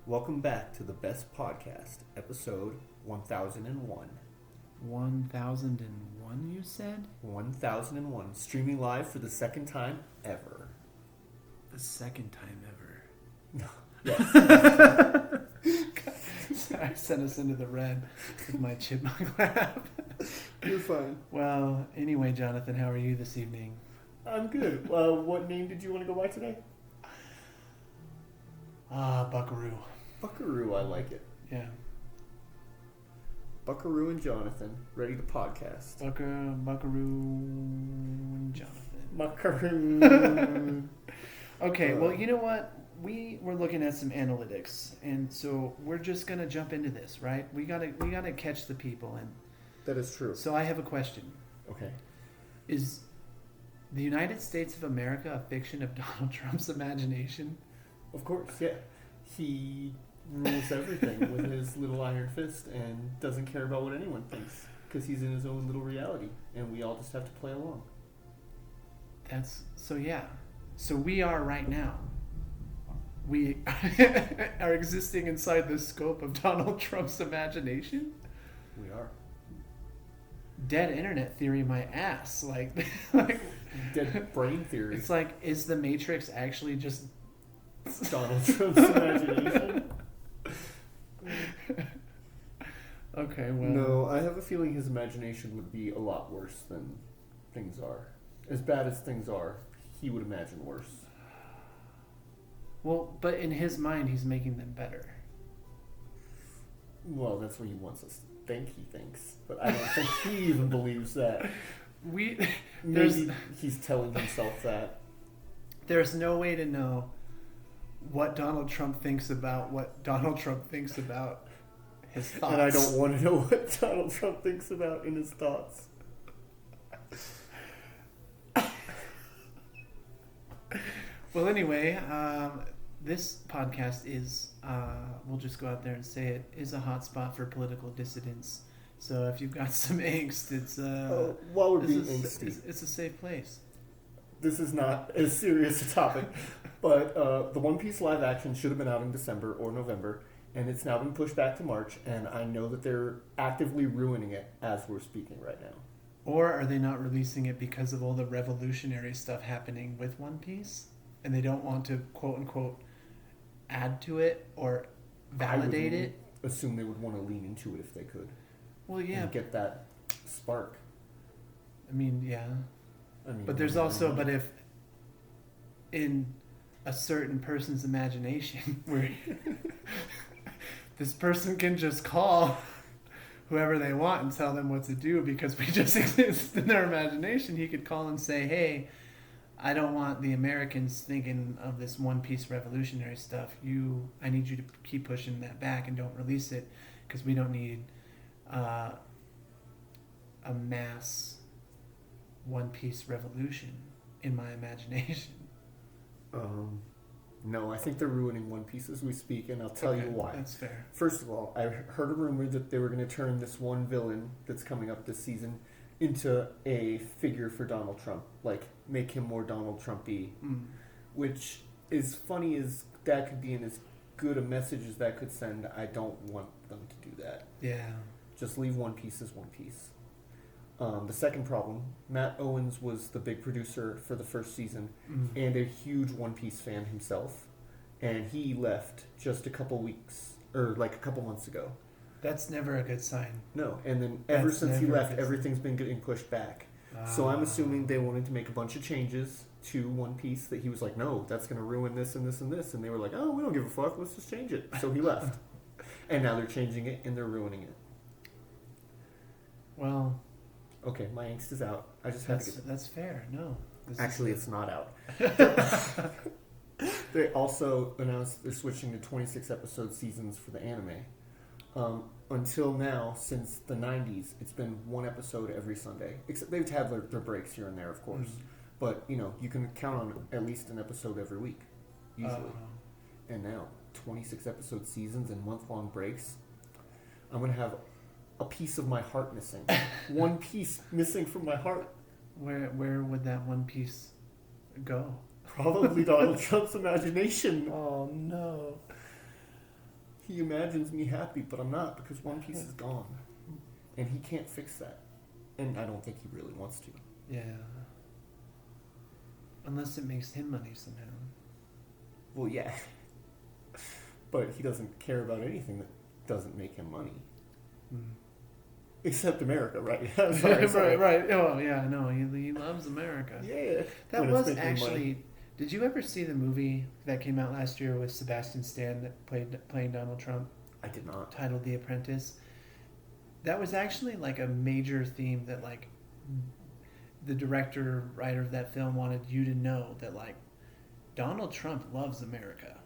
Welcome back to the best podcast, episode 1001. 1001, you said? 1001, streaming live for the second time ever. The second time ever. No. Yes. I sent us into the red with my chipmunk laugh. You're fine. Well, anyway, Jonathan, how are you this evening? I'm good. What name did you want to go by today? Buckaroo. Buckaroo, I like it. Yeah. Buckaroo and Jonathan, ready to podcast. Buckaroo and Jonathan. Buckaroo. Okay, well, you know what? We were looking at some analytics, and so we're just gonna jump into this, right? We gotta catch the people, and That is true. so I have a question. Okay. Is the United States of America a fiction of Donald Trump's imagination? Of course, yeah. He rules everything with his little iron fist and doesn't care about what anyone thinks because he's in his own little reality, and we all just have to play along. So we are right now. We are existing inside the scope of Donald Trump's imagination? We are. Dead internet theory, my ass. Like Dead brain theory. it's like, is the Matrix actually just Donald Trump's imagination. Okay, well. No, I have a feeling his imagination would be a lot worse than things are. As bad as things are, he would imagine worse. Well, but in his mind, he's making them better. Well, that's what he wants us to think he thinks. But I don't think he even believes that. Maybe he's telling himself that. There's no way to know what Donald Trump thinks about what Donald Trump thinks about his thoughts. And I don't want to know what Donald Trump thinks about in his thoughts. Well, anyway, this podcast is, we'll just go out there and say it, is a hotspot for political dissidents. So if you've got some angst, it's while we're being angsty, it's a safe place. This is not as serious a topic, but the One Piece live action should have been out in December or November, and it's now been pushed back to March, and I know that they're actively ruining it as we're speaking right now. Or are they not releasing it because of all the revolutionary stuff happening with One Piece? And they don't want to, quote unquote, add to it or validate it? Assume they would want to lean into it if they could. Well, yeah. And get that spark. I mean, yeah. But But there's also, but if in a certain person's imagination, where this person can just call whoever they want and tell them what to do because we just exist in their imagination, he could call and say, hey, I don't want the Americans thinking of this One Piece revolutionary stuff. I need you to keep pushing that back and don't release it because we don't need a mass One Piece revolution in my imagination. No, I think they're ruining One Piece as we speak, and I'll tell you why. That's fair. First of all, I heard a rumor that they were going to turn this one villain that's coming up this season into a figure for Donald Trump, like make him more Donald Trump-y, which is funny as that could be and as good a message as that could send. I don't want them to do that. Yeah. Just leave One Piece as One Piece. The second problem, Matt Owens was the big producer for the first season and a huge One Piece fan himself, and he left just a couple months ago. That's never a good sign. No, and then ever since he left, everything's been getting pushed back. So I'm assuming they wanted to make a bunch of changes to One Piece that he was like, no, that's going to ruin this and this and this. And they were like, oh, we don't give a fuck, let's just change it. So he left. And now they're changing it and they're ruining it. Well... Okay, my angst is out. I just had to get... That's fair. No. Actually, it's not out. They also announced they're switching to 26-episode seasons for the anime. Until now, since the 90s, it's been one episode every Sunday. Except they've had their breaks here and there, of course. But, you can count on at least an episode every week, usually. And now, 26-episode seasons and month-long breaks. I'm going to have a piece of my heart missing. One piece missing from my heart. Where would that one piece go? Probably Donald Trump's imagination. Oh, no. He imagines me happy, but I'm not because One Piece is gone. And he can't fix that. And I don't think he really wants to. Yeah. Unless it makes him money somehow. Well, yeah. But he doesn't care about anything that doesn't make him money. Except America, right? Sorry. Right. Oh, yeah, no, he loves America. Yeah. That was actually... Money. Did you ever see the movie that came out last year with Sebastian Stan that playing Donald Trump? I did not. Titled The Apprentice. That was actually like a major theme that like the director, writer of that film wanted you to know that like Donald Trump loves America.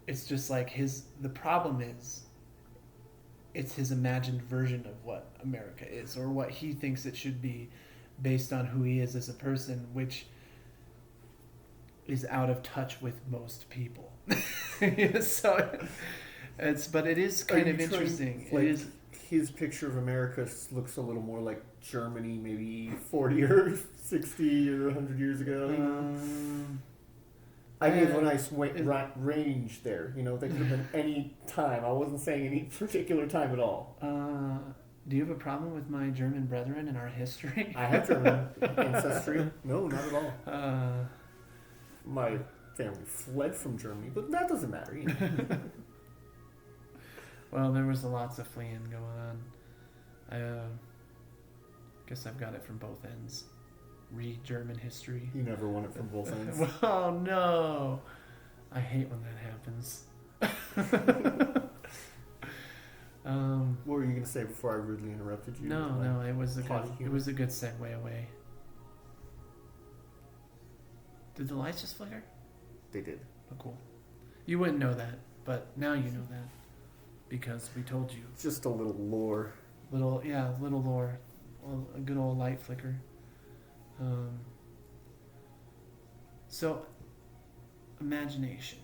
It's just like the problem is it's his imagined version of what America is or what he thinks it should be based on who he is as a person, which is out of touch with most people. So it is kind of interesting. Like, it is. His picture of America looks a little more like Germany, maybe 40 or 60 or 100 years ago. I gave a nice range there. You know, that could have been any time. I wasn't saying any particular time at all. Do you have a problem with my German brethren and our history? I have German ancestry. No, not at all. My family fled from Germany, but that doesn't matter. You know. Well, there was lots of fleeing going on. I guess I've got it from both ends. Read German history. You never won it from both ends. Oh, no. I hate when that happens. What were you going to say before I rudely interrupted you? No, it was a good segue away. Did the lights just flicker? They did. Oh, cool. You wouldn't know that, but now you know that. Because we told you. Just a little lore. Little lore. A good old light flicker. So, imagination.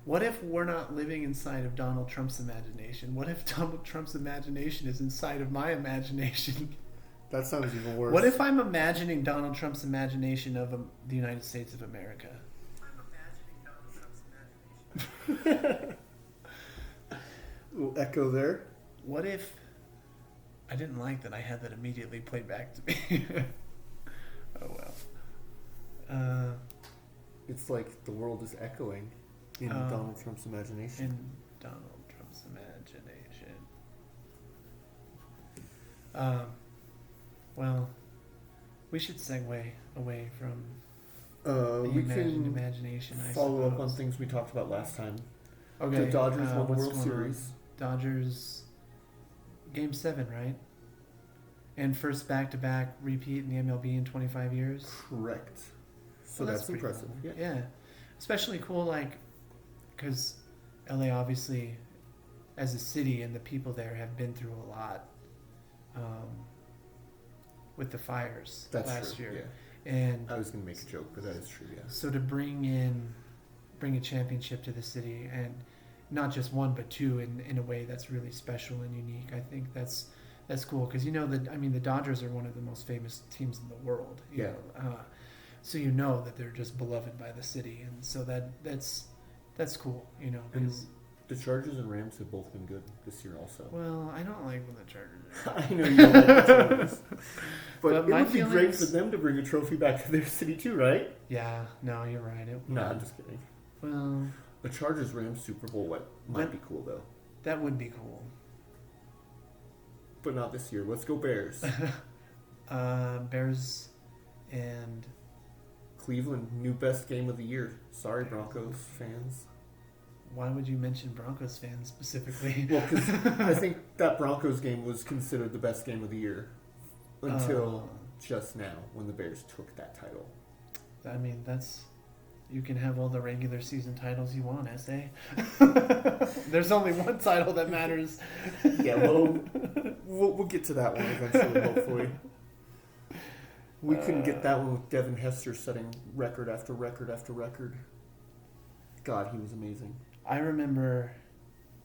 What if we're not living inside of Donald Trump's imagination? What if Donald Trump's imagination is inside of my imagination? That sounds even worse. What if I'm imagining Donald Trump's imagination of the United States of America? I'm imagining Donald Trump's imagination. Little echo there. What if... I didn't like that I had that immediately played back to me. Oh, well. It's like the world is echoing in Donald Trump's imagination. In Donald Trump's imagination. Well, we should segue away from we can imagination. Follow up on things we talked about last time. Okay. The Dodgers won the World Series. Dodgers, Game 7, right? And first back-to-back repeat in the MLB in 25 years. Correct. So that's impressive. Cool. Yeah. Especially cool, like, because LA obviously, as a city and the people there have been through a lot with the fires last year. Yeah. And I was going to make a joke, but that is true, yeah. So to bring a championship to the city, and not just one but two in a way that's really special and unique, I think that's cool, because the Dodgers are one of the most famous teams in the world. You know? So you know that they're just beloved by the city, and so that's cool, you know. And the Chargers and Rams have both been good this year also. Well, I don't like when the Chargers are I know you don't like the Chargers. But it would be great for them to bring a trophy back to their city too, right? Yeah, no, you're right. No, I'm just kidding. Well, the Chargers-Rams Super Bowl might be cool, though. That would be cool. But not this year. Let's go Bears. Bears and... Cleveland, new best game of the year. Sorry, Broncos fans. Why would you mention Broncos fans specifically? Well, because I think that Broncos game was considered the best game of the year until just now when the Bears took that title. I mean, you can have all the regular season titles you want, SA. There's only one title that matters. Yeah, well, we'll get to that one eventually, hopefully. We couldn't get that one with Devin Hester setting record after record after record. God, he was amazing. I remember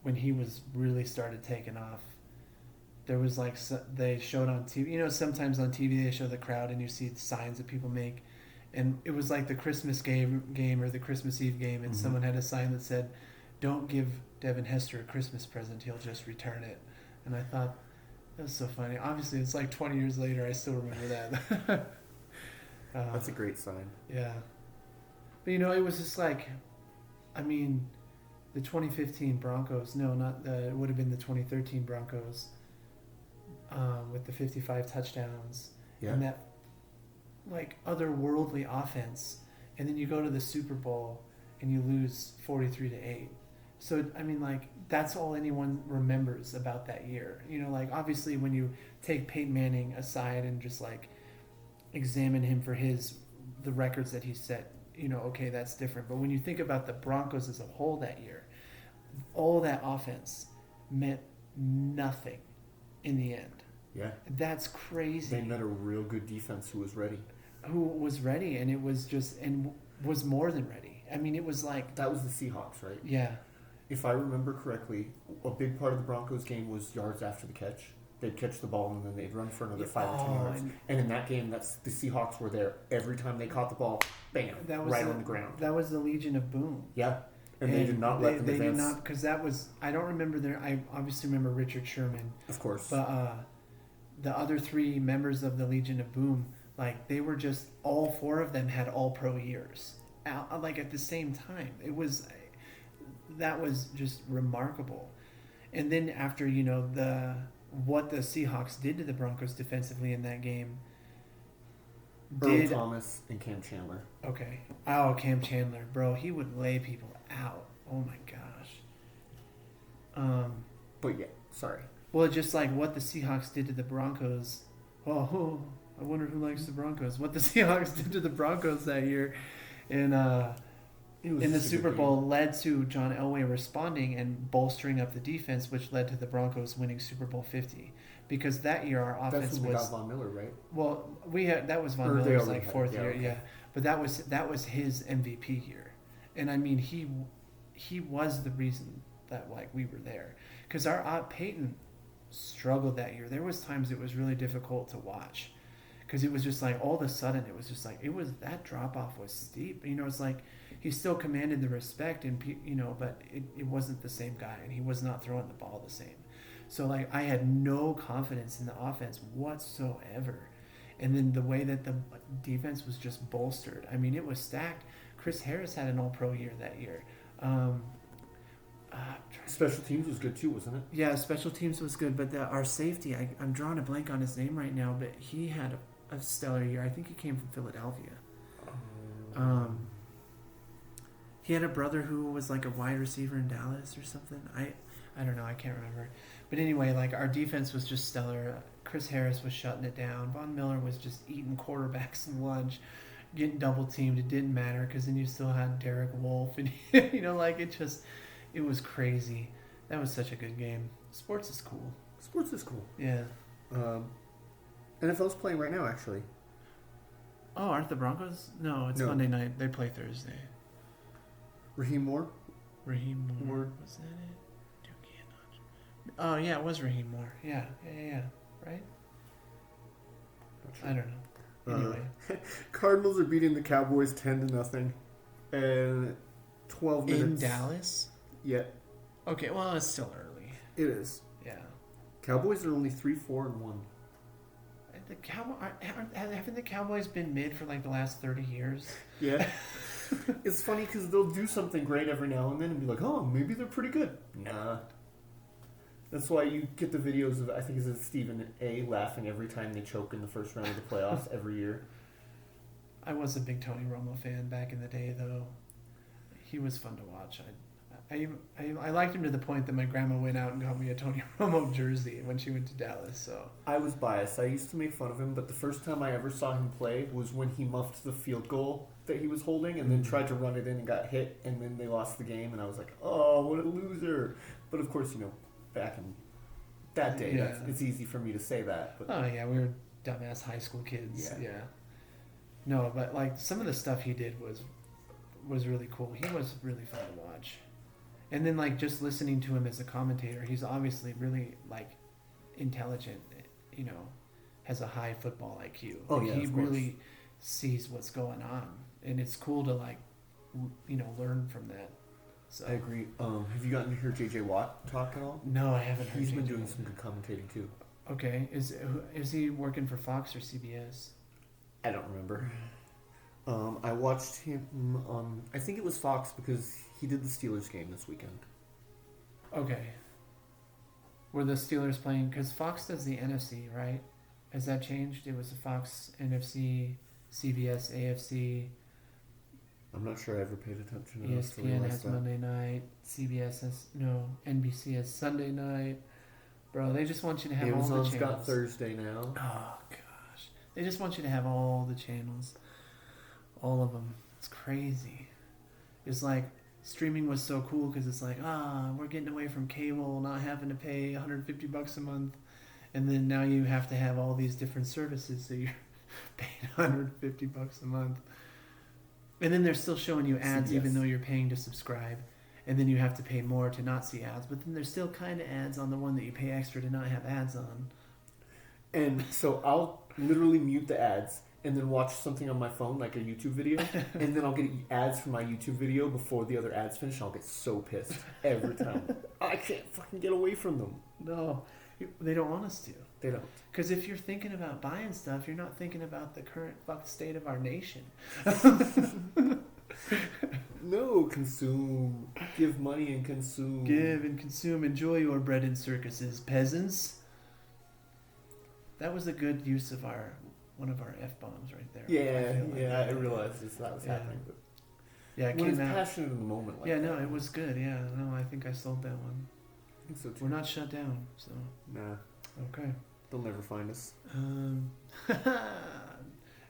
when he was really started taking off, there was they showed on TV, sometimes on TV they show the crowd and you see the signs that people make, and it was like the Christmas game or the Christmas Eve game, and Mhm. someone had a sign that said, "Don't give Devin Hester a Christmas present; he'll just return it." And I thought that was so funny. Obviously, it's like 20 years later. I still remember that. That's a great sign. Yeah, but it was just like, I mean, the 2015 Broncos. No, not the. It would have been the 2013 Broncos. With the 55 touchdowns Yeah. and that like otherworldly offense, and then you go to the Super Bowl and you lose 43-8. So I mean, like that's all anyone remembers about that year. Like obviously when you take Peyton Manning aside and just like examine him for the records that he set, okay, that's different. But when you think about the Broncos as a whole that year, all that offense meant nothing in the end. Yeah. That's crazy. They met a real good defense who was ready. Who was ready, and it was just, and was more than ready. I mean, it was like... That was the Seahawks, right? Yeah. If I remember correctly, a big part of the Broncos game was yards after the catch. They'd catch the ball, and then they'd run for another 5 or 10 yards. And in that game, the Seahawks were there every time they caught the ball, bam, right on the ground. That was the Legion of Boom. Yeah. And they did not let them advance. They did not, because that was... I don't remember I obviously remember Richard Sherman. Of course. But the other 3 members of the Legion of Boom, like, they were just... All 4 of them had all-pro years. Like, at the same time. It was... That was just remarkable. And then after, what the Seahawks did to the Broncos defensively in that game... Earl Thomas and Cam Chandler. Okay. Oh, Cam Chandler. Bro, he would lay people out. Oh, my gosh. But yeah, sorry. Well, just like what the Seahawks did to the Broncos. Oh, I wonder who likes the Broncos. What the Seahawks did to the Broncos that year in the Super Bowl led to John Elway responding and bolstering up the defense, which led to the Broncos winning Super Bowl 50. Because that year our offense That's when we got Von Miller, right? Well, that was Von Miller's like 4th year, okay. Yeah. But that was his MVP year, and I mean he was the reason that like we were there, because our Peyton struggled that year. There was times it was really difficult to watch, because it was just like all of a sudden it was just like that drop off was steep. It's like he still commanded the respect and but it wasn't the same guy, and he was not throwing the ball the same. So like I had no confidence in the offense whatsoever. And then the way that the defense was just bolstered. I mean, it was stacked. Chris Harris had an all-pro year that year. Special teams was good too, wasn't it? Yeah, special teams was good. But our safety, I'm drawing a blank on his name right now, but he had a stellar year. I think he came from Philadelphia. He had a brother who was like a wide receiver in Dallas or something. I don't know. I can't remember. But anyway, like our defense was just stellar. Chris Harris was shutting it down. Von Miller was just eating quarterbacks lunch, getting double teamed. It didn't matter because then you still had Derek Wolfe, and it was crazy. That was such a good game. Sports is cool. Sports is cool. Yeah. NFL's playing right now, actually. Oh, aren't the Broncos? No, it's Monday night. They play Thursday. Raheem Moore. Raheem Moore. Was that it? Oh, yeah, it was Raheem Moore. Yeah. Right? Sure. I don't know. Anyway. Cardinals are beating the Cowboys 10-0. And 12 minutes. In Dallas? Yeah. Okay, well, it's still early. It is. Yeah. Cowboys are only 3-4-1. Haven't the Cowboys been mid for like the last 30 years? Yeah. It's funny because they'll do something great every now and then and be like, oh, maybe they're pretty good. Nah. That's why you get the videos of, I think it's Stephen A. laughing every time they choke in the first round of the playoffs every year. I was a big Tony Romo fan back in the day, though. He was fun to watch. I liked him to the point that my grandma went out and got me a Tony Romo jersey when she went to Dallas. So I was biased. I used to make fun of him, but the first time I ever saw him play was when he muffed the field goal that he was holding and then tried to run it in and got hit, and then they lost the game, and I was like, oh, what a loser. But of course, back in that day, it's easy for me to say that. But oh, yeah, we were dumbass high school kids. Yeah. No, but like some of the stuff he did was really cool. He was really fun to watch. And then like just listening to him as a commentator, he's obviously really like intelligent, has a high football IQ. Oh, yeah, He really sees what's going on, and it's cool to like, learn from that. So I agree. Have you gotten to hear J.J. Watt talk at all? no, I haven't heard. He's been JJ. doing some good commentating too. Okay, is he working for Fox or CBS? I don't remember. I watched him on, I think it was Fox because he did the Steelers game this weekend. Okay. Were the Steelers playing? Because Fox does the NFC, right? Has that changed? It was the Fox NFC, CBS AFC. I'm not sure I ever paid attention to this to ESPN realize has that. Monday night. CBS has NBC has Sunday night. Bro, they just want you to have all the Amazon's channels. got Thursday now. Oh gosh, they just want you to have all the channels, all of them. It's crazy. It's like streaming was so cool because it's like we're getting away from cable, not having to pay $150 a month, and then now you have to have all these different services, so you're paying $150 a month, and then they're still showing you ads CBS. even though you're paying to subscribe. And then you have to pay more to not see ads, but then there's still kind of ads on the one that you pay extra to not have ads on. And so I'll literally mute the ads and then watch something on my phone, like a YouTube video, and then I'll get ads from my YouTube video before the other ads finish. I'll get so pissed every time. I can't fucking get away from them. No, they don't want us to. They don't. Because if you're thinking about buying stuff, you're not thinking about the current fuck state of our nation. No, consume. Give money and consume. Give and consume. Enjoy your bread and circuses, peasants. That was a good use of one of our F-bombs right there. I realized that was happening. But Yeah, it when came it's out. passionate in the moment like Yeah, that. no, it was good. Yeah, no, I think I sold that one. I think so too. We're not shut down, so Nah, okay. they'll never find us.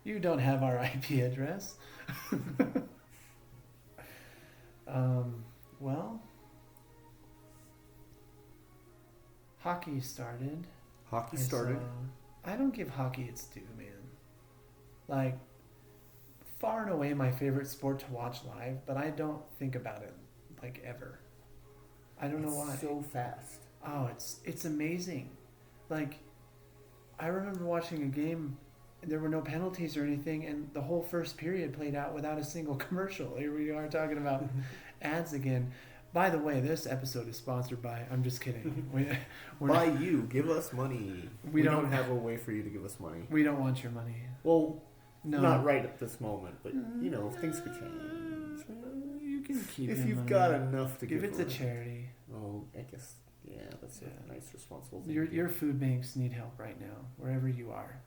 You don't have our IP address. Well, hockey started. Hockey started. I don't give hockey its due, man. Like, far and away my favorite sport to watch live, but I don't think about it, like, ever. I don't know why. So fast. Oh, it's amazing. Like, I remember watching a game, and there were no penalties or anything, and the whole first period played out without a single commercial. Here we are talking about ads again. By the way, this episode is sponsored by. I'm just kidding. We're By not, you, give us money. We don't don't- have a way for you to give us money. we don't want your money. Well, No, not right at this moment, but things could change. You can keep If your you've money. got enough to give it to away. charity. Oh, I guess. Yeah, that's Yeah. a nice responsible thing. Your to do. your food banks need help right now, wherever you are.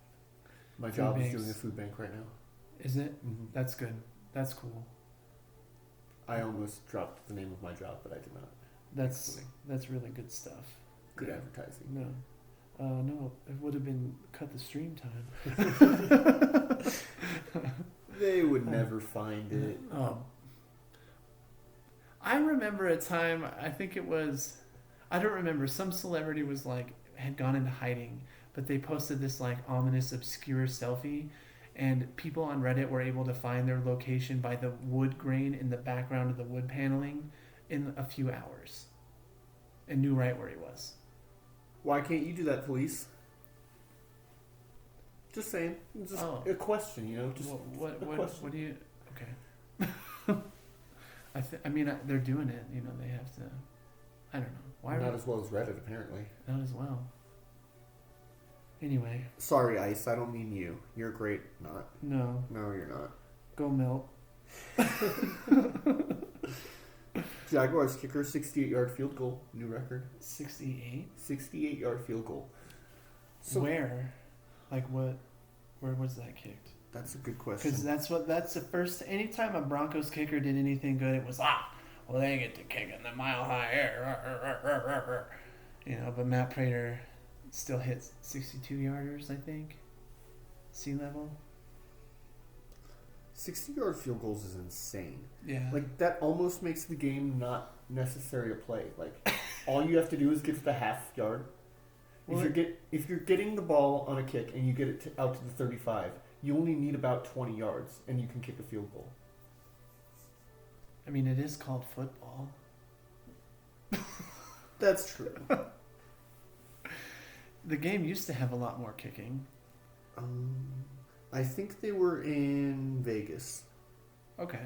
My food job is banks. doing a food bank right now. Is it? Mm-hmm. That's good. That's cool. I almost dropped the name of my job, but I did not. That's really good stuff. Good Yeah. advertising. No. No, it would have been cut the stream time. They would never find it. Oh. I remember a time, I think it was, I don't remember, some celebrity was like, had gone into hiding, but they posted this like ominous, obscure selfie, and people on Reddit were able to find their location by the wood grain in the background of the wood paneling in a few hours, and knew right where he was. Why can't you do that, police? Just saying. Just a question, Just What a question. what do you? Okay. I mean, they're doing it. They have to. I don't know. Why Not are as well as Reddit, apparently. not as well? Anyway, Sorry, Ice. I don't mean you. You're great. Not. no. No, you're not. Go melt. Jaguars kicker, 68-yard field goal. New record. 68. 68-yard field goal. So Where? Like what? Where was that kicked? That's a good question. Because that's the first. Anytime a Broncos kicker did anything good, it was well they get to kick in the mile high air. But Matt Prater still hits 62 yarders, I think. Sea level. 60-yard field goals is insane. Yeah. Like, that almost makes the game not necessary to play. Like, all you have to do is get to the half yard. Well, If you're getting the ball on a kick and you get it out to the 35, you only need about 20 yards and you can kick a field goal. I mean, it is called football. That's true. The game used to have a lot more kicking. I think they were in Vegas. Okay.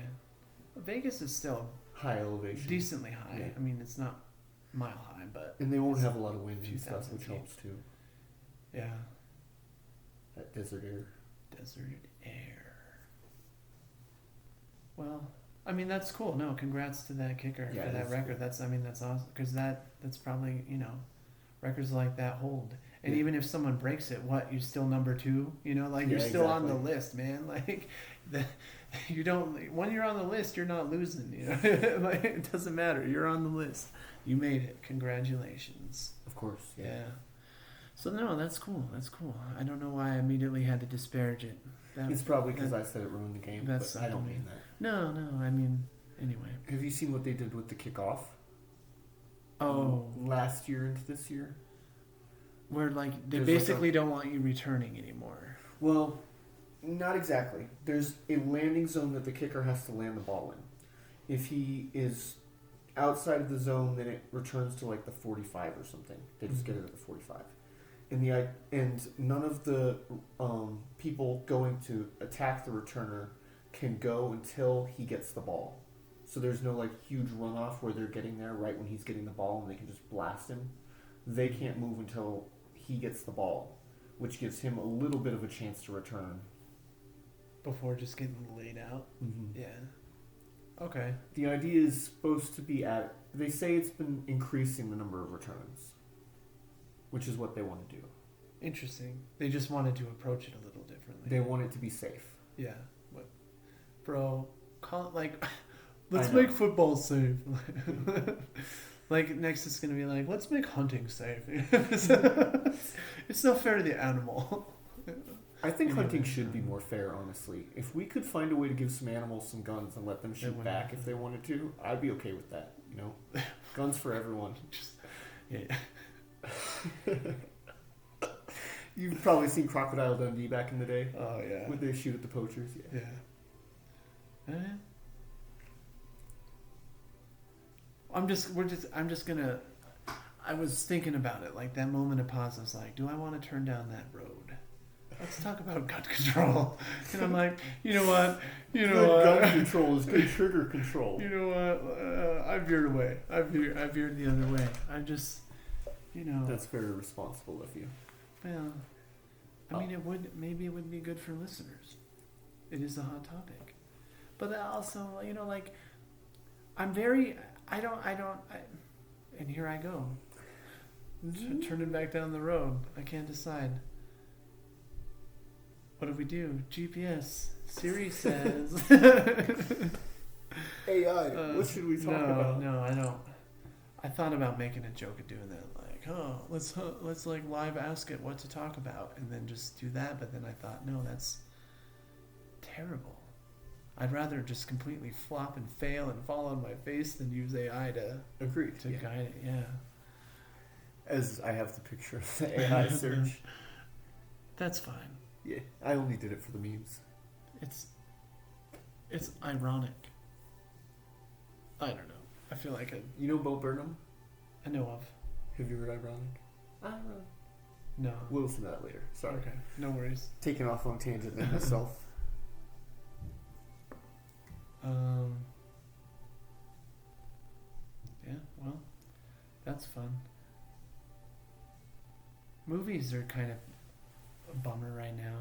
Vegas is still High elevation. decently high. Yeah. I mean, it's not mile high, but And they won't have a lot of wind and 2,000 stuff, which feet. helps too. yeah, That desert air. desert air. Well, I mean, that's cool. No, congrats to that kicker Yeah, for it that is record. cool. That's awesome because that's probably records like that hold. And Yeah. even if someone breaks it, what, you're still number 2? Like you're Yeah, still on the exactly. list, man. Like you don't, when you're on the list, you're not losing. Like, it doesn't matter. You're on the list. You made it. Congratulations. Of course. Yeah. So no, that's cool. That's cool. I don't know why I immediately had to disparage it. It's probably because I said it ruined the game, that's but I don't something. mean that. No. I mean, anyway. Have you seen what they did with the kickoff? Oh, Last year into this year? where like they There's basically don't want you returning anymore. Well, not exactly. There's a landing zone that the kicker has to land the ball in. If he is outside of the zone, then it returns to like the 45 or something. They just get it at the 45. And none of the people going to attack the returner can go until he gets the ball. So there's no like huge runoff where they're getting there right when he's getting the ball and they can just blast him. They can't move until he gets the ball, which gives him a little bit of a chance to return. Before just getting laid out. Mm-hmm. Yeah. Okay. The idea is supposed to be they say it's been increasing the number of returns, which is what they want to do. Interesting. They just wanted to approach it a little differently. They want it to be safe. Yeah. But, bro, call it like, let's I know. make football safe. Like, next it's going to be like, let's make hunting safe. It's not fair to the animal. I think Anyway. hunting should be more fair, honestly. If we could find a way to give some animals some guns and let them shoot wouldn't back happen. if they wanted to, I'd be okay with that. Guns for everyone. Yeah. You've probably seen Crocodile Dundee back in the day. Oh, yeah. When they shoot at the poachers. Yeah. Yeah. I'm just gonna. I was thinking about it, like that moment of pause. I was like, do I want to turn down that road? Let's talk about gut control. And I'm like, you know what? Good what? gun control is good trigger control. You know what? I veered away. I veered the other way. I just, That's very responsible of you. well, I mean, maybe it would be good for listeners. It is a hot topic, but also, like, and here I go. Turning back down the road. I can't decide. What do we do? GPS. Siri says. AI. What should we talk about? No, I don't. I thought about making a joke of doing that, like, oh, let's like live ask it what to talk about, and then just do that. But then I thought, no, that's terrible. I'd rather just completely flop and fail and fall on my face than use AI to Agreed. guide it. Yeah, As I have the picture of the AI search. that's fine. Yeah, I only did it for the memes. It's ironic. I don't know. I feel like You know Bo Burnham? I know of. Have you heard Ironic? Ironic. No. We'll listen to that later. Sorry. Okay. No worries. Taking off on tangent there myself. Yeah, well, that's fun. Movies are kind of a bummer right now.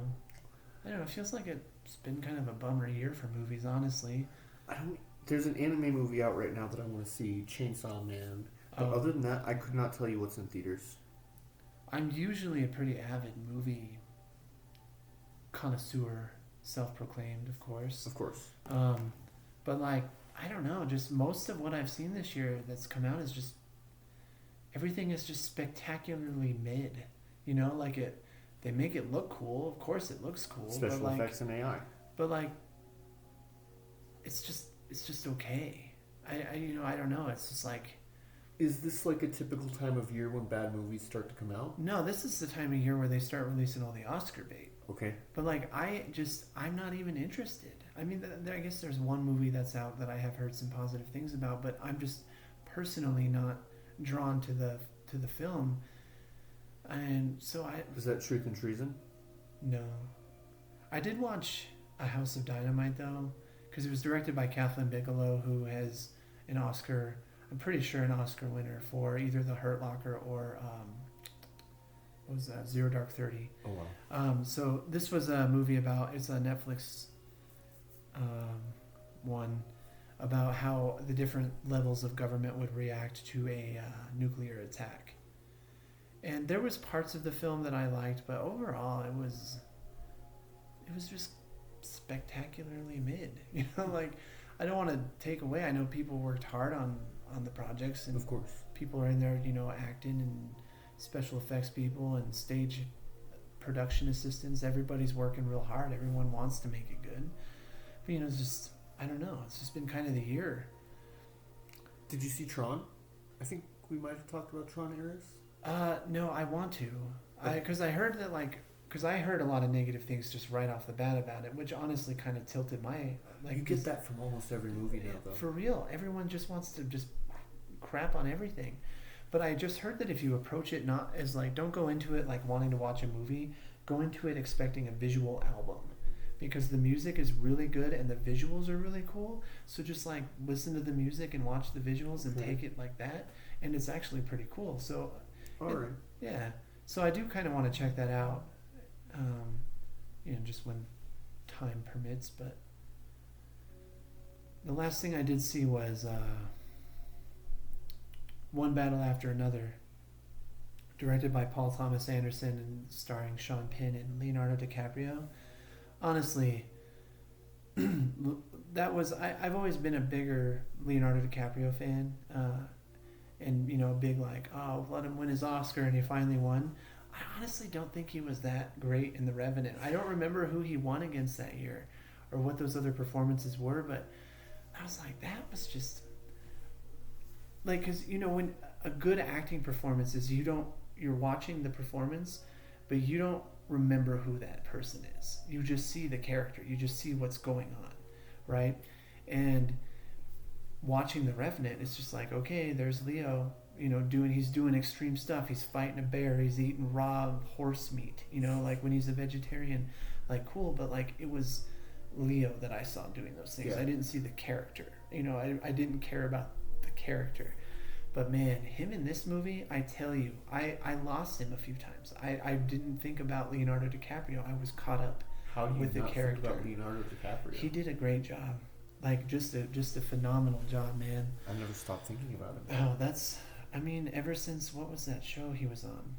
I don't know, it feels like it's been kind of a bummer year for movies, honestly. There's an anime movie out right now that I want to see, Chainsaw Man. But other than that, I could not tell you what's in theaters. I'm usually a pretty avid movie connoisseur, self-proclaimed, of course. Of course. But like, I don't know, just most of what I've seen this year that's come out is just, everything is just spectacularly mid. Like they make it look cool. Of course it looks cool. Special but effects and AI. But like, it's just okay. I don't know. It's just like, Is this like a typical time of year when bad movies start to come out? no, this is the time of year where they start releasing all the Oscar bait. Okay. But like, I'm not even interested. I mean, I guess there's one movie that's out that I have heard some positive things about, but I'm just personally not drawn to the film. And so Was that Truth and Treason? no. I did watch A House of Dynamite though, because it was directed by Kathleen Bigelow, who has an Oscar. I'm pretty sure an Oscar winner for either The Hurt Locker or what was that? Zero Dark 30. Oh wow. So this was a movie about. It's a Netflix one about how the different levels of government would react to a nuclear attack. And there was parts of the film that I liked, but overall it was just spectacularly mid. You know, like I don't want to take away. I know people worked hard on the projects, and Of course. people are in there, you know, acting and special effects people and stage production assistants. Everybody's working real hard. Everyone wants to make it good. But you know, it's just I don't know. It's just been kind of the year. Did you see Tron? I think we might have talked about Tron eras. No, I want to. Because I heard that because I heard a lot of negative things just right off the bat about it, which honestly kind of tilted my You get that from almost every movie now, though. For real, everyone just wants to just crap on everything. But I just heard that if you approach it not as like, don't go into it like wanting to watch a movie, go into it expecting a visual album. Because the music is really good and the visuals are really cool. So just like listen to the music and watch the visuals and take it like that. And it's actually pretty cool. So, Alright. yeah. So I do kind of want to check that out. You know, just when time permits. But the last thing I did see was One Battle After Another, directed by Paul Thomas Anderson and starring Sean Penn and Leonardo DiCaprio. Honestly, that was I've always been a bigger Leonardo DiCaprio fan, and you know, big like, oh, let him win his Oscar, and he finally won. I honestly don't think he was that great in The Revenant. I don't remember who he won against that year, or what those other performances were, but I was like, that was just like, because you know, when a good acting performance is you're watching the performance, but you don't remember who that person is. You just see the character. You just see what's going on, right? And watching The Revenant, it's just like, okay, there's Leo, you know, he's doing extreme stuff. He's fighting a bear. He's eating raw horse meat, you know, like when he's a vegetarian, like cool. But like it was Leo that I saw doing those things. Yeah. I didn't see the character. You know, I didn't care about the character. But man, him in this movie, I tell you, I lost him a few times. I didn't think about Leonardo DiCaprio. I was caught up How do you with the not character. think about Leonardo DiCaprio? He did a great job. Like just a phenomenal job, man. I never stopped thinking about him. Oh, I mean, ever since, what was that show he was on?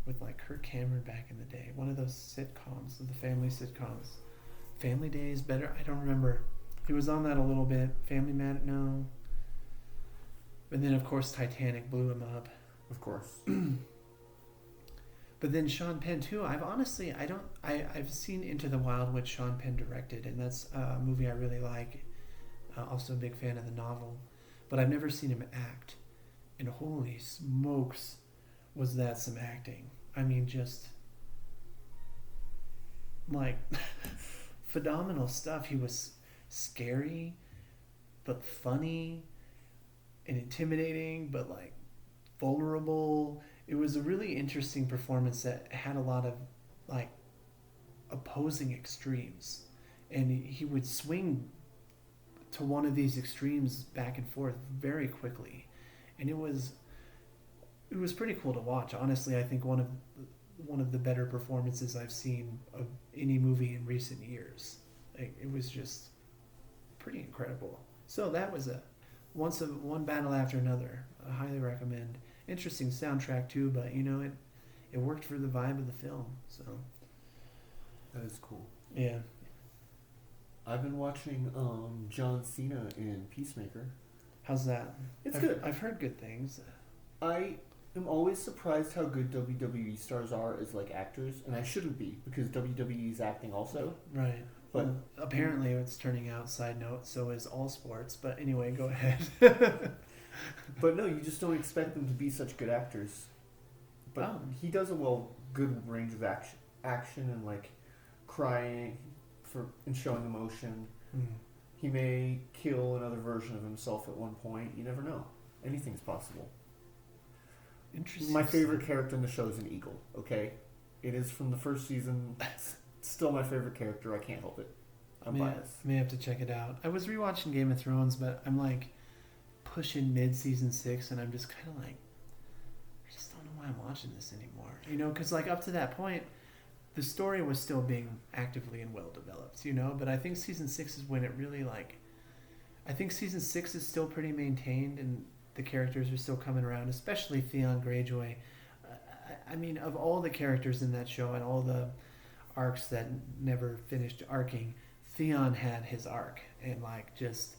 With like Kirk Cameron back in the day. One of those sitcoms, the family sitcoms. Family Days, better, I don't remember. He was on that a little bit. Family Man, no. And then, of course, Titanic blew him up. Of course. But then Sean Penn, too. I've seen Into the Wild, which Sean Penn directed, and that's a movie I really like. Also a big fan of the novel. But I've never seen him act. And holy smokes, was that some acting. I mean, just, like, phenomenal stuff. He was scary, but funny, and intimidating, but like vulnerable. It was a really interesting performance that had a lot of like opposing extremes, and he would swing to one of these extremes back and forth very quickly, and it was pretty cool to watch. Honestly, I think one of the better performances I've seen of any movie in recent years. Like, it was just pretty incredible. So that was One Battle After Another. I highly recommend. Interesting soundtrack too, but you know, it worked for the vibe of the film. So That is cool. yeah. I've been watching John Cena in Peacemaker. How's that? It's good. I've heard good things. I am always surprised how good WWE stars are as like actors, and I shouldn't be because WWE is acting also. Right. But Well, apparently it's turning out, side note, so is all sports. But anyway, go ahead. but no, you just don't expect them to be such good actors. But he does a good range of action and like crying and showing emotion. Mm. He may kill another version of himself at one point. You never know. Anything's possible. Interesting. My favorite character in the show is an eagle. Okay, it is from the first season. still my favorite character. I can't help it. I'm biased. May have to check it out. I was rewatching Game of Thrones, but I'm like pushing mid-season 6, and I'm just kind of like, I just don't know why I'm watching this anymore. You know, because like up to that point, the story was still being actively and well developed. You know, but I think season 6 is when it really like. I think season 6 is still pretty maintained, and the characters are still coming around, especially Theon Greyjoy. I mean, of all the characters in that show and all the arcs that never finished arcing, Theon had his arc, and like just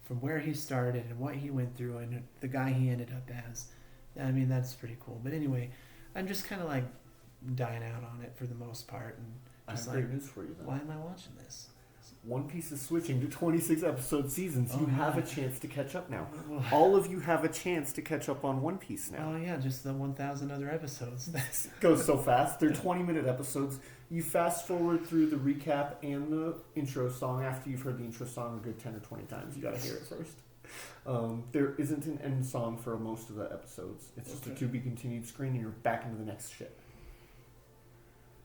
from where he started and what he went through and the guy he ended up as. I mean, that's pretty cool. But anyway, I'm just kind of like dying out on it for the most part, and just I have great news for you then. Why am I watching this? One Piece is switching to 26 episode seasons. You have a chance to catch up now. Well, All of you have a chance to catch up on One Piece now. oh yeah, just the 1,000 other episodes. It goes so fast. They're 20-minute episodes. You fast forward through the recap and the intro song. After you've heard the intro song a good 10 or 20 times, you gotta hear it first. There isn't an end song for most of the episodes. It's just a to be continued screen, and you're back into the next ship.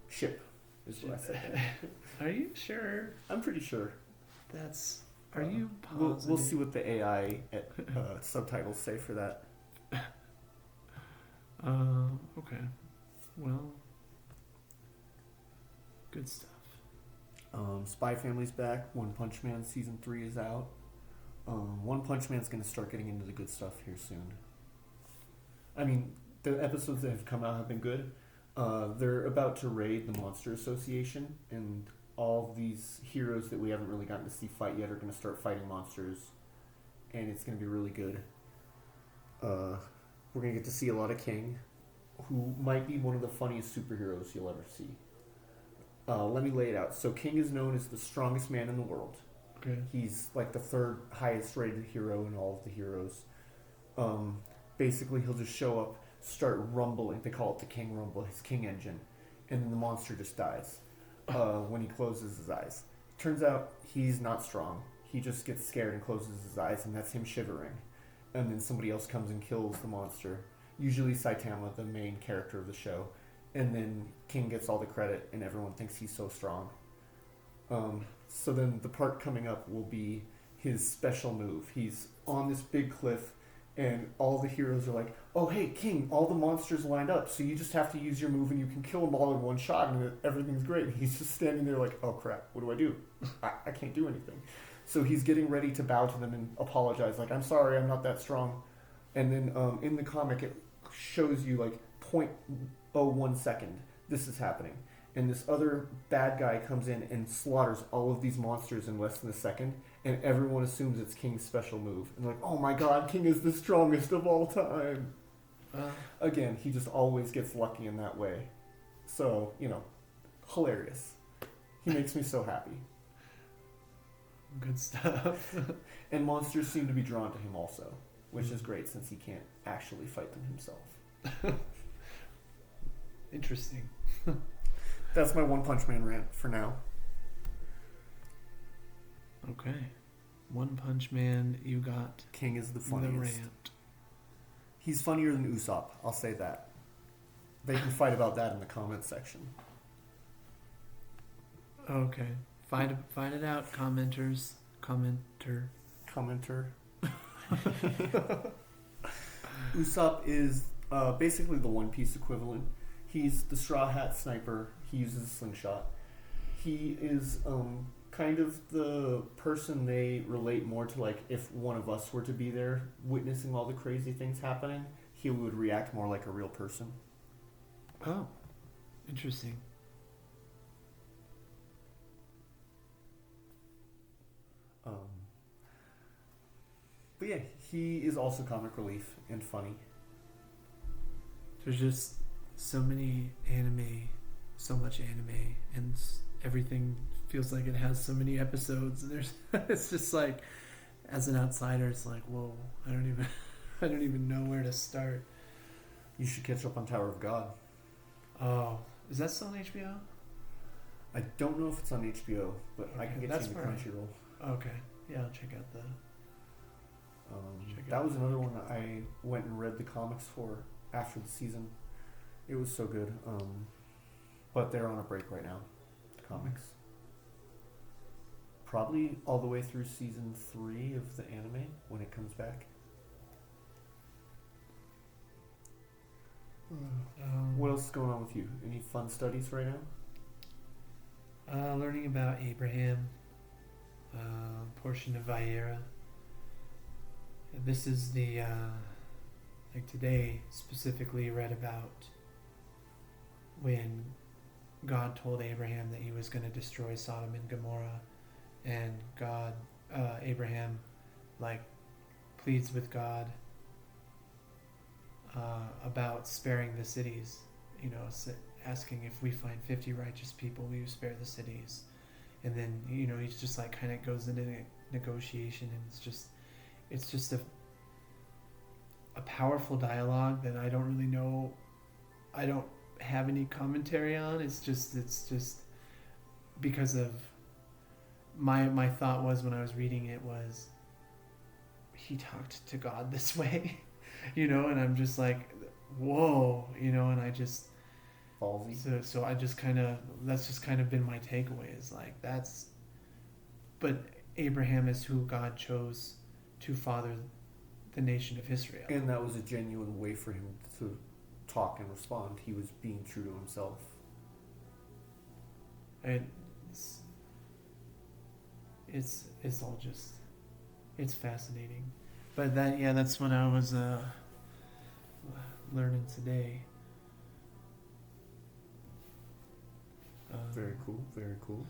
Ship is what I said there. Are you sure? I'm pretty sure. Are you positive? We'll see what the AI subtitles say for that. Okay. Well, good stuff. Spy Family's back. One Punch Man season 3 is out. One Punch Man's going to start getting into the good stuff here soon. I mean, the episodes that have come out have been good. They're about to raid the Monster Association, and all of these heroes that we haven't really gotten to see fight yet are going to start fighting monsters, and it's going to be really good. We're going to get to see a lot of King, who might be one of the funniest superheroes you'll ever see. Let me lay it out. So King is known as the strongest man in the world. Okay. He's like the third highest rated hero in all of the heroes. Basically, he'll just show up, start rumbling. They call it the King Rumble, his King engine, and then the monster just dies when he closes his eyes. Turns out he's not strong. He just gets scared and closes his eyes, and that's him shivering. And then somebody else comes and kills the monster. Usually Saitama, the main character of the show. And then King gets all the credit, and everyone thinks he's so strong. So then the part coming up will be his special move. He's on this big cliff, and all the heroes are like, oh, hey, King, all the monsters lined up, so you just have to use your move, and you can kill them all in one shot, and everything's great. And he's just standing there like, oh, crap, what do I do? I can't do anything. So he's getting ready to bow to them and apologize, like, I'm sorry, I'm not that strong. And then in the comic, it shows you, like, 0.01 second, this is happening. And this other bad guy comes in and slaughters all of these monsters in less than a second, and everyone assumes it's King's special move. And like, oh my god, King is the strongest of all time. Again, he just always gets lucky in that way. So, hilarious. He makes me so happy. Good stuff. And monsters seem to be drawn to him also, which is great since he can't actually fight them himself. Interesting. That's my One Punch Man rant for now. Okay. One Punch Man, you got King is the the funniest. rant. He's funnier than Usopp, I'll say that. They can fight about that in the comments section. Okay. Find it out, commenters. Commenter. Usopp is basically the One Piece equivalent. He's the Straw Hat Sniper. He uses a slingshot. He is kind of the person they relate more to, like, if one of us were to be there witnessing all the crazy things happening, he would react more like a real person. Oh. Interesting. But yeah, he is also comic relief and funny. There's just so much anime, and everything feels like it has so many episodes. And there's, it's just like, as an outsider, it's like, whoa, I don't even know where to start. You should catch up on Tower of God. Oh, is that still on HBO? I don't know if it's on HBO, but I can get you the Crunchyroll. Okay, yeah, I'll check out the. That was another one that I went and read the comics for after the season. It was so good. But they're on a break right now, the comics. Probably all the way through season 3 of the anime when it comes back. What else is going on with you? Any fun studies right now? Learning about Abraham, portion of Vayera. This is the, like today specifically read about when God told Abraham that he was going to destroy Sodom and Gomorrah, and Abraham, like, pleads with God about sparing the cities, asking if we find 50 righteous people, will you spare the cities? And then, he's just like kind of goes into negotiation, and it's just a powerful dialogue that I don't really know. I don't have any commentary on. It's just because of my thought was when I was reading it was he talked to God this way, and I'm just like, whoa, and I just Ballsy. so I just that's just kind of been my takeaway is like but Abraham is who God chose to father the nation of Israel. And that was a genuine way for him to talk and respond. He was being true to himself. And it's all just, it's fascinating. But that's what I was learning today. Very cool, very cool.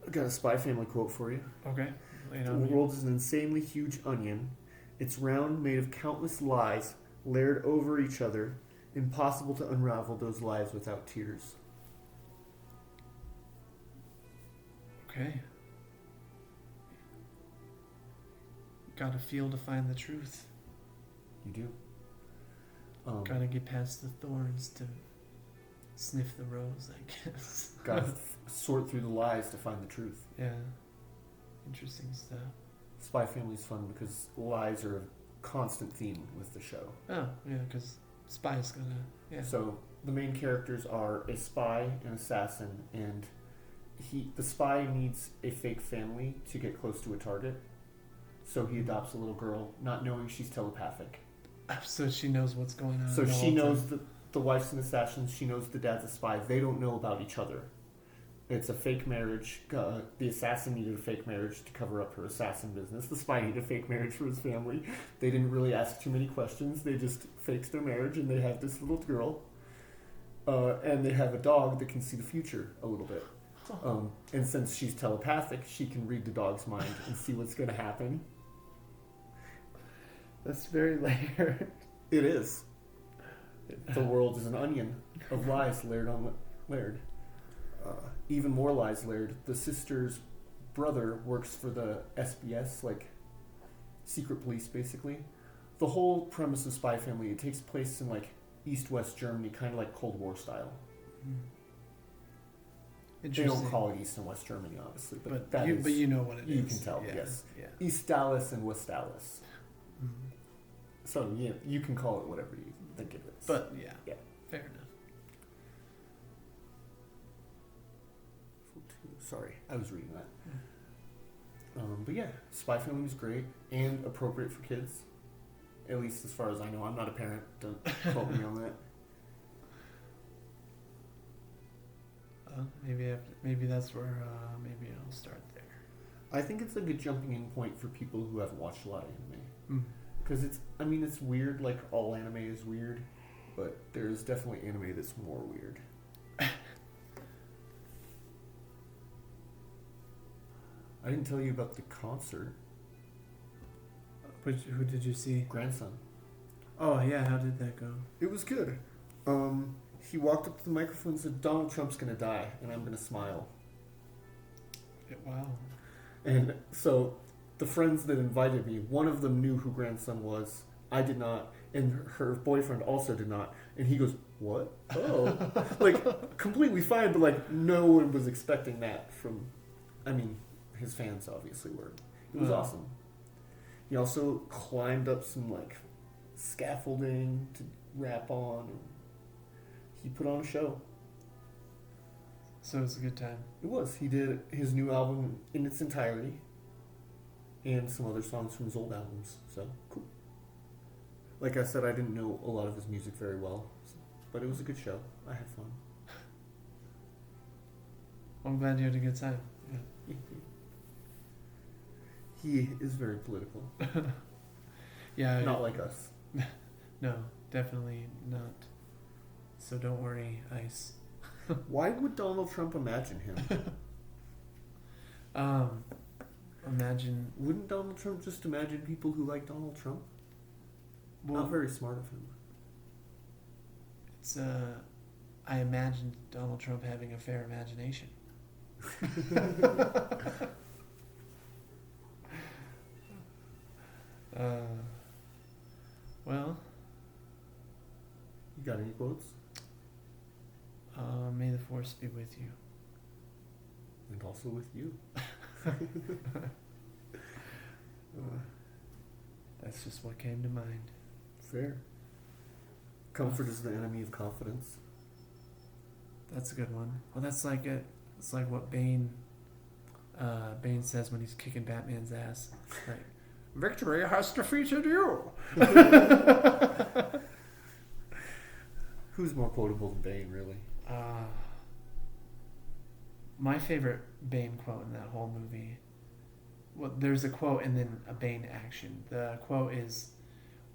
I got a Spy Family quote for you. Okay. The world is an insanely huge onion. It's round, made of countless lies, layered over each other. Impossible to unravel those lies without tears. Okay. Gotta feel to find the truth. You do. Gotta get past the thorns to sniff the rose, I guess. Gotta sort through the lies to find the truth. Yeah. Interesting stuff. Spy Family's fun because lies are a constant theme with the show. Oh, yeah, because spy's gonna... Yeah. So the main characters are a spy, an assassin, and the spy needs a fake family to get close to a target. So he adopts a little girl, not knowing she's telepathic. So she knows what's going on. So she knows the wife's an assassin. She knows the dad's a spy. They don't know about each other. It's a fake marriage. The assassin needed a fake marriage to cover up her assassin business. The spy needed a fake marriage for his family. They didn't really ask too many questions. They just faked their marriage, and they have this little girl. And they have a dog that can see the future a little bit. And since she's telepathic, she can read the dog's mind and see what's going to happen. That's very layered. It is. The world is an onion of lies layered on layered. Even more lies layered. The sister's brother works for the SBS, like secret police, basically. The whole premise of Spy Family, it takes place in like East-West Germany, kind of like Cold War style. They don't call it East and West Germany, obviously, but you know what it is. You can tell, yes. Yeah. East Dallas and West Dallas. Mm-hmm. So you can call it whatever you think it is. But yeah, fair enough. Sorry, I was reading that. But yeah, Spy Family was great and appropriate for kids. At least as far as I know. I'm not a parent. Don't quote me on that. Maybe that's where maybe I'll start there. I think it's a good jumping in point for people who haven't watched a lot of anime. Mm. Because it's weird, like all anime is weird, but there's definitely anime that's more weird. I didn't tell you about the concert. Who did you see? Grandson. Oh yeah, how did that go? It was good. He walked up to the microphone and said, "Donald Trump's gonna die, and I'm gonna smile." Wow. And so the friends that invited me, one of them knew who Grandson was. I did not, and her boyfriend also did not. And he goes, "What? Oh." Like, completely fine, but like no one was expecting that from, his fans obviously were. It was awesome. He also climbed up some like scaffolding to rap on. And he put on a show. So it was a good time. It was. He did his new album in its entirety, and some other songs from his old albums. So cool. Like I said, I didn't know a lot of his music very well, but it was a good show. I had fun. I'm glad you had a good time. Yeah. He is very political. Yeah. Not like us. No, definitely not. So don't worry, Ice. Why would Donald Trump imagine him? Imagine. Wouldn't Donald Trump just imagine people who like Donald Trump? Well, Not very smart of him. It's I imagined Donald Trump having a fair imagination. Well. You got any quotes? May the force be with you. And also with you. That's just what came to mind. Fair. Comfort is the enemy of confidence. That's a good one. Well, that's like it. It's like what Bane says when he's kicking Batman's ass. Like, victory has defeated you. Who's more quotable than Bane, really? My favorite Bane quote in that whole movie. Well, there's a quote and then a Bane action. The quote is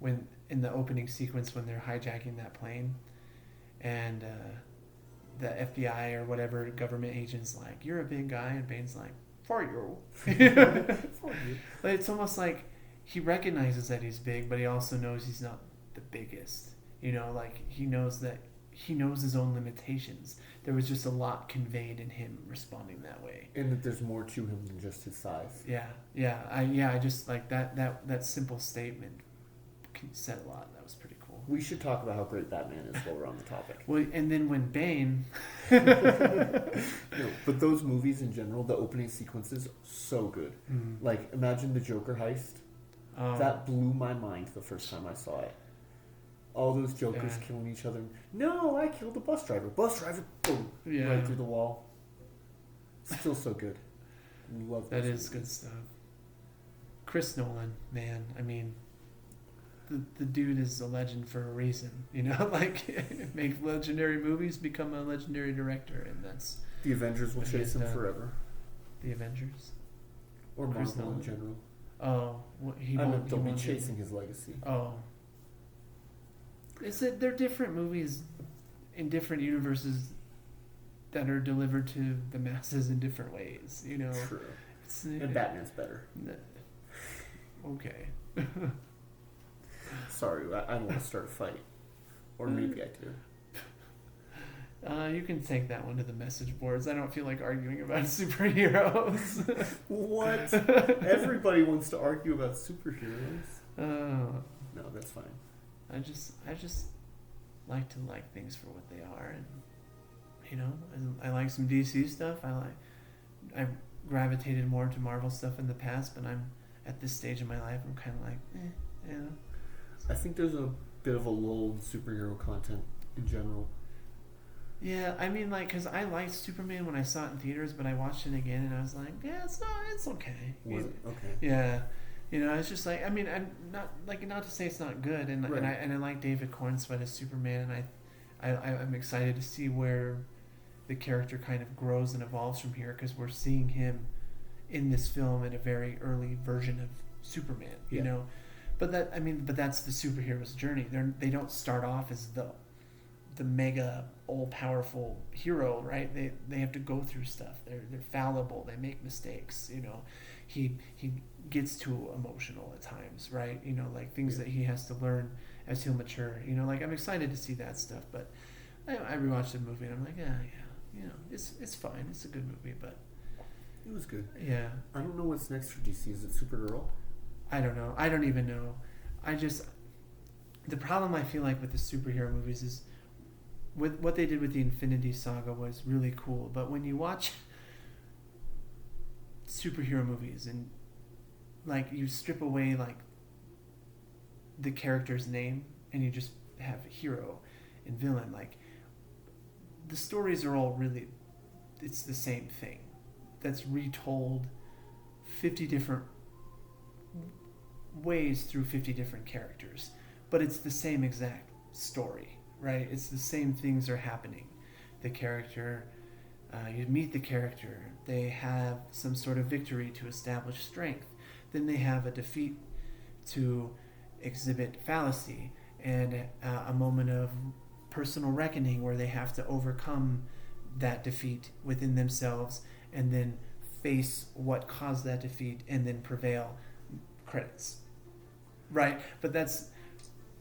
when in the opening sequence when they're hijacking that plane, and the FBI or whatever government agent's like, "You're a big guy," and Bane's like, "For you." For you. But it's almost like he recognizes that he's big, but he also knows he's not the biggest. You know, like he knows his own limitations. There was just a lot conveyed in him responding that way. And that there's more to him than just his size. I just like that simple statement said a lot. That was pretty cool. We should talk about how great Batman is while we're on the topic. Well, and then when Bane... No, but those movies in general, the opening sequences, so good. Mm. Like, imagine the Joker heist. That blew my mind the first time I saw it. All those Jokers killing each other. No, I killed the bus driver. Bus driver, boom, right through the wall. Still so good. Love that. Is good stuff. Chris Nolan, man, I mean, the dude is a legend for a reason. You know, like make legendary movies, become a legendary director, and that's the Avengers will chase him forever. The Avengers, or Marvel in general. Oh, they'll be chasing his legacy. Oh. They're different movies in different universes that are delivered to the masses in different ways, you know. True. And Batman's better. Okay. Sorry, I don't want to start a fight. Or maybe I do. You can take that one to the message boards. I don't feel like arguing about superheroes. What? Everybody wants to argue about superheroes. No, that's fine. I just like to like things for what they are, and you know, I like some DC stuff. I gravitated more to Marvel stuff in the past, but I'm at this stage in my life. I'm kind of like, you know. I think there's a bit of a lull in superhero content in general. Yeah, I mean, like, cause I liked Superman when I saw it in theaters, but I watched it again and I was like, yeah, it's okay. Was it okay? Yeah. You know, it's just like, I mean, I'm not to say it's not good, and right. and I like David Cornsweet as Superman, and I'm excited to see where the character kind of grows and evolves from here, because we're seeing him in this film in a very early version of Superman, you know, but that's the superhero's journey. They don't start off as the mega all powerful hero, right? They have to go through stuff. They're fallible. They make mistakes, you know. He gets too emotional at times, right? You know, like things that he has to learn as he'll mature. You know, like I'm excited to see that stuff. But I rewatched the movie and I'm like, yeah, you know, it's fine. It's a good movie, but it was good. Yeah. I don't know what's next for DC. Is it Supergirl? I don't know. I don't even know. The problem I feel like with the superhero movies is with what they did with the Infinity Saga was really cool, but when you watch superhero movies and like you strip away like the character's name and you just have hero and villain, like the stories are all really it's the same thing that's retold 50 different ways through 50 different characters, but it's the same exact story, right? It's the same things are happening. The character, you meet the character, they have some sort of victory to establish strength, then they have a defeat to exhibit fallacy, and a moment of personal reckoning where they have to overcome that defeat within themselves and then face what caused that defeat and then prevail. Credits. Right? But that's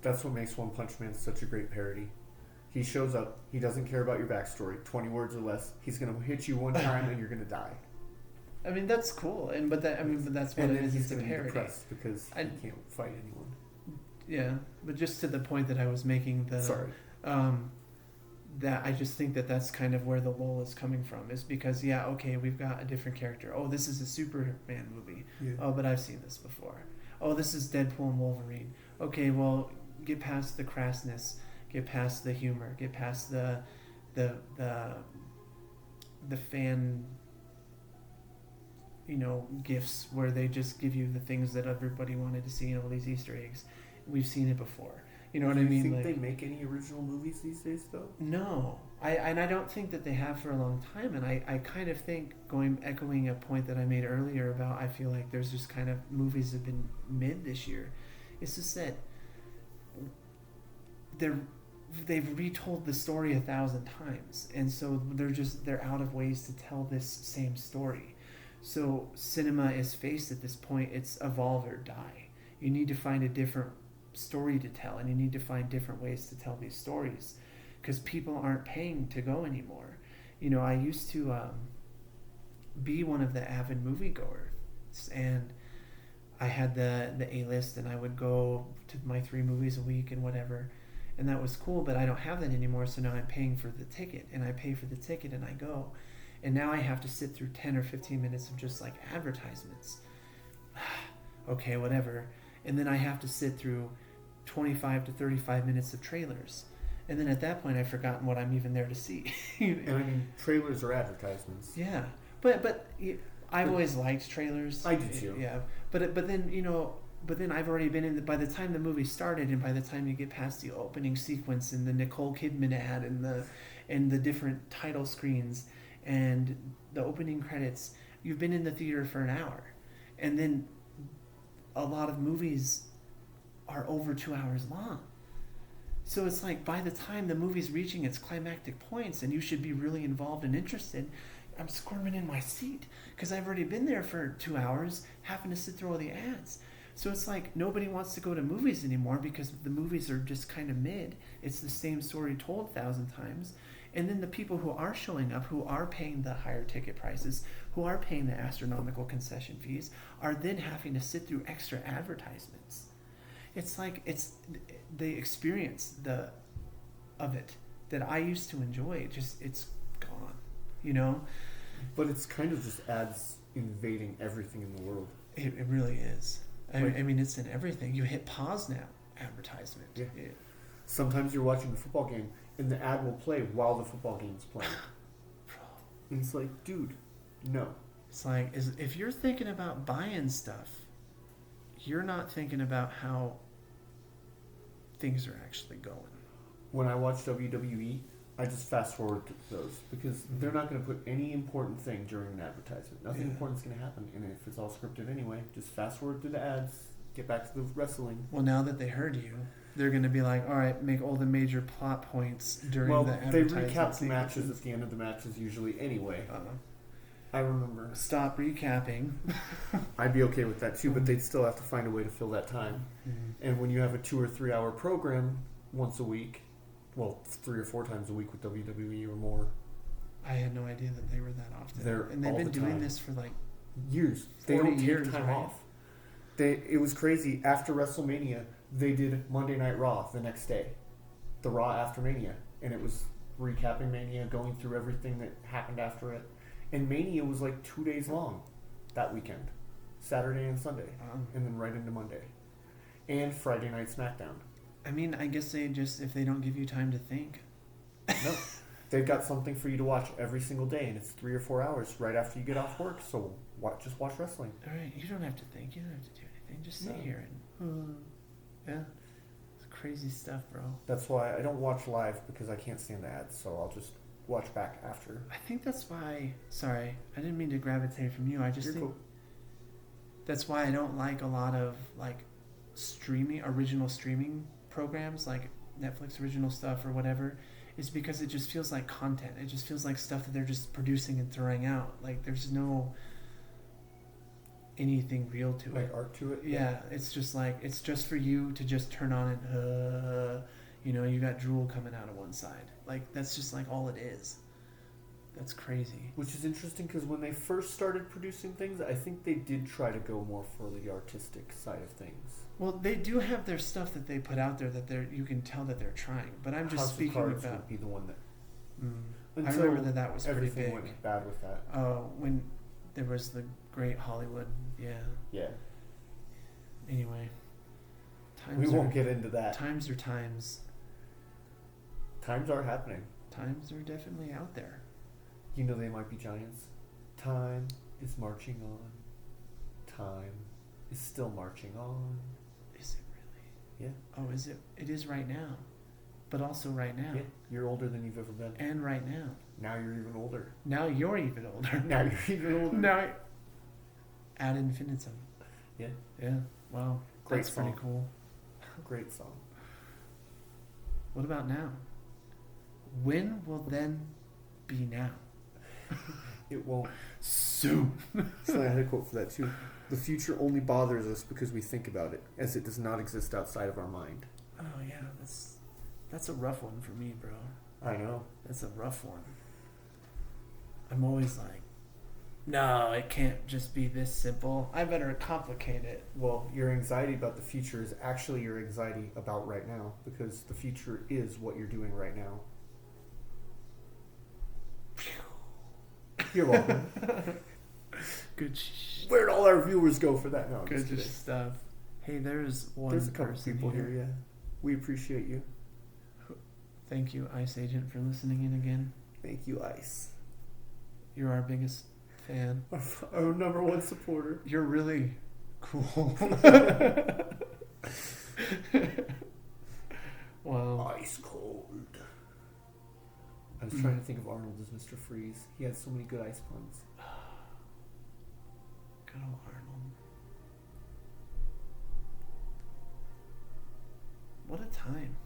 what makes One Punch Man such a great parody. He shows up, he doesn't care about your backstory, 20 words or less. He's going to hit you one time and you're going to die. I mean, that's cool, but that's what it is. It's a parody. Depressed because he can't fight anyone. Yeah, but just to the point that I was making, that I just think that that's kind of where the lull is coming from, is because we've got a different character. Oh, this is a Superman movie. Yeah. Oh, but I've seen this before. Oh, this is Deadpool and Wolverine. Okay, well, get past the crassness, get past the humor, get past the fan, gifts where they just give you the things that everybody wanted to see and all these Easter eggs. We've seen it before. You know what I mean? Do you think they make any original movies these days, though? No. I don't think that they have for a long time. And I kind of think, echoing a point that I made earlier about, I feel like there's just kind of movies have been mid this year. It's just that they've retold the story 1,000 times. And so they're out of ways to tell this same story. So cinema is faced at this point, it's evolve or die. You need to find a different story to tell, and you need to find different ways to tell these stories because people aren't paying to go anymore. I used to be one of the avid moviegoers, and I had the A-list, and I would go to my 3 movies a week and whatever, and that was cool, but I don't have that anymore. So now I'm paying for the ticket, and I pay for the ticket and I go, and now I have to sit through 10 or 15 minutes of just like advertisements. Okay, whatever. And then I have to sit through 25 to 35 minutes of trailers. And then at that point, I've forgotten what I'm even there to see. And I mean, trailers are advertisements. Yeah. But I've always liked trailers. I do too. Yeah. But then I've already been in, by the time the movie started and by the time you get past the opening sequence and the Nicole Kidman ad and the different title screens and the opening credits, you've been in the theater for an hour. And then a lot of movies are over 2 hours long. So it's like by the time the movie's reaching its climactic points and you should be really involved and interested, I'm squirming in my seat because I've already been there for 2 hours having to sit through all the ads. So it's like nobody wants to go to movies anymore because the movies are just kind of mid. It's the same story told 1,000 times. And then the people who are showing up, who are paying the higher ticket prices, who are paying the astronomical concession fees, are then having to sit through extra advertisements. It's like it's the experience of it that I used to enjoy. It's gone, But it's kind of just ads invading everything in the world. It really is. I mean, it's in everything. You hit pause now, advertisement. Yeah. Sometimes you're watching a football game and the ad will play while the football game's playing. And it's like, dude, no. It's like, if you're thinking about buying stuff, you're not thinking about how things are actually going. When I watch WWE, I just fast forward to those because they're not going to put any important thing during an advertisement. Nothing important's going to happen. And if it's all scripted anyway, just fast forward through the ads, get back to the wrestling. Well, now that they heard you, they're going to be like, all right, make all the major plot points during the advertisement. They recap the matches at the end of the matches usually anyway. I remember. Stop recapping. I'd be okay with that too, but they'd still have to find a way to fill that time. Mm-hmm. And when you have a 2 or 3 hour program once a week, well, 3 or 4 times a week with WWE or more. I had no idea that they were that often. And they've been doing this for like years. They don't take time off. It was crazy. After WrestleMania, they did Monday Night Raw the next day, the Raw after Mania, and it was recapping Mania, going through everything that happened after it. And Mania was like 2 days long that weekend, Saturday and Sunday, and then right into Monday, and Friday Night SmackDown. I mean, I guess they just, if they don't give you time to think. No. They've got something for you to watch every single day, and it's 3 or 4 hours right after you get off work. So just watch wrestling. All right, you don't have to think. You don't have to do anything. Just sit here and yeah, it's crazy stuff, bro. That's why I don't watch live, because I can't stand the ads. So I'll just watch back after. I think that's why. Sorry, I didn't mean to gravitate from you. I just think that's why I don't like a lot of like original streaming programs like Netflix original stuff or whatever. Is because it just feels like content. It just feels like stuff that they're just producing and throwing out. Like there's no anything real to it. Like art to it? Yeah, it's just like, it's just for you to just turn on and, you got drool coming out of one side. Like, that's just like all it is. That's crazy. Which is interesting because when they first started producing things, I think they did try to go more for the artistic side of things. Well, they do have their stuff that they put out there that you can tell that they're trying. But I'm just speaking Cards about. Would be the one that. I remember that was pretty big. Everything went bad with that. When there was the Great Hollywood, Yeah. Anyway, we won't get into that. Times are times. Times are happening. Times are definitely out there. You know they might be giants. Time is marching on. Time is still marching on. Is it really? Yeah. Oh, is it? It is right now. But also right now. Yeah. You're older than you've ever been. And right now. Now you're even older. Now you're even older. Now you're even older. Now ad infinitum. Yeah. Yeah. Wow. Great That's song. pretty cool. Great song. What about now? When will then be now? It won't. Soon. So I had a quote for that too. The future only bothers us because we think about it, as it does not exist outside of our mind. Oh yeah, that's a rough one for me, bro. I know. That's a rough one. I'm always like, no, it can't just be this simple. I better complicate it. Well, your anxiety about the future is actually your anxiety about right now, because the future is what you're doing right now. You're welcome. Good. Where'd all our viewers go for that? No, Good stuff. Hey, there's a couple people here. Yeah, we appreciate you. Thank you, Ice Agent, for listening in again. Thank you, Ice. You're our biggest fan. Our number one supporter. You're really cool. Wow. Ice cold. I was trying to think of Arnold as Mr. Freeze. He had so many good ice puns. Good old Arnold. What a time.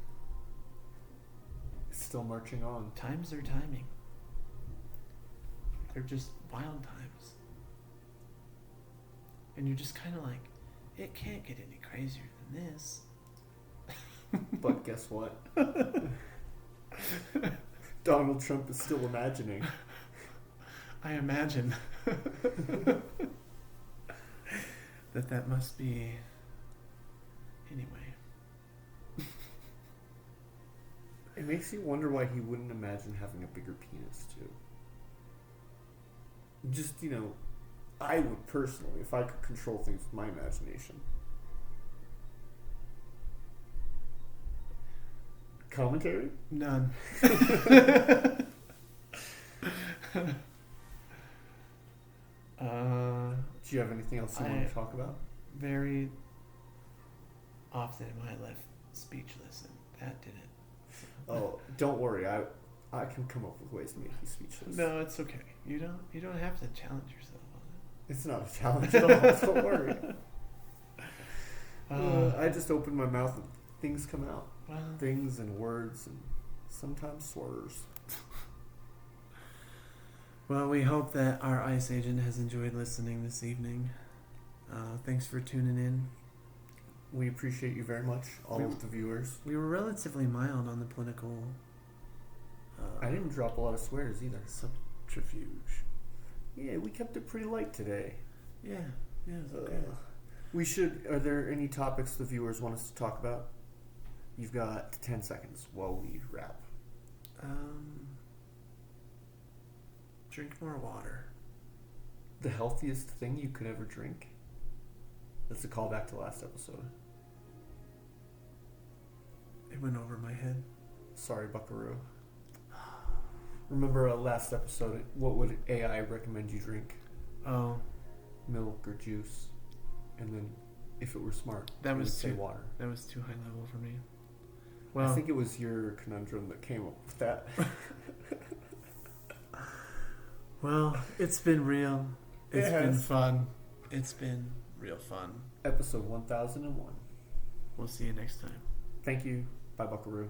It's still marching on. Times are timing. They're just wild times. And you're just kind of like, it can't get any crazier than this. But guess what? Donald Trump is still imagining. I imagine that must be. Anyway. It makes you wonder why he wouldn't imagine having a bigger penis, too. Just, I would personally, if I could control things with my imagination. Commentary? None. Do you have anything else you want to talk about? Very often am I left speechless, and that didn't. Oh, don't worry. I can come up with ways to make you speechless. No, it's okay. You don't have to challenge yourself on it. It's not a challenge at all. Don't worry. I just open my mouth and things come out. Well, things and words and sometimes slurs. Well, we hope that our ICE agent has enjoyed listening this evening. Thanks for tuning in. We appreciate you very much, all of the viewers. We were relatively mild on the political... I didn't drop a lot of swears either. Subterfuge. Yeah, we kept it pretty light today. Yeah, it's okay. Are there any topics the viewers want us to talk about? You've got 10 seconds while we wrap. Drink more water. The healthiest thing you could ever drink? That's a callback to last episode. It went over my head. Sorry, buckaroo. Remember last episode, what would AI recommend you drink? Oh, Milk or juice? And then, if it were smart, that it was would say too water. That was too high level for me. Well, I think it was your conundrum that came up with that. Well, it's been real. It's It been has. fun. It's been real fun. Episode 1001. We'll see you next time. Thank you. Bye, Buckaroo.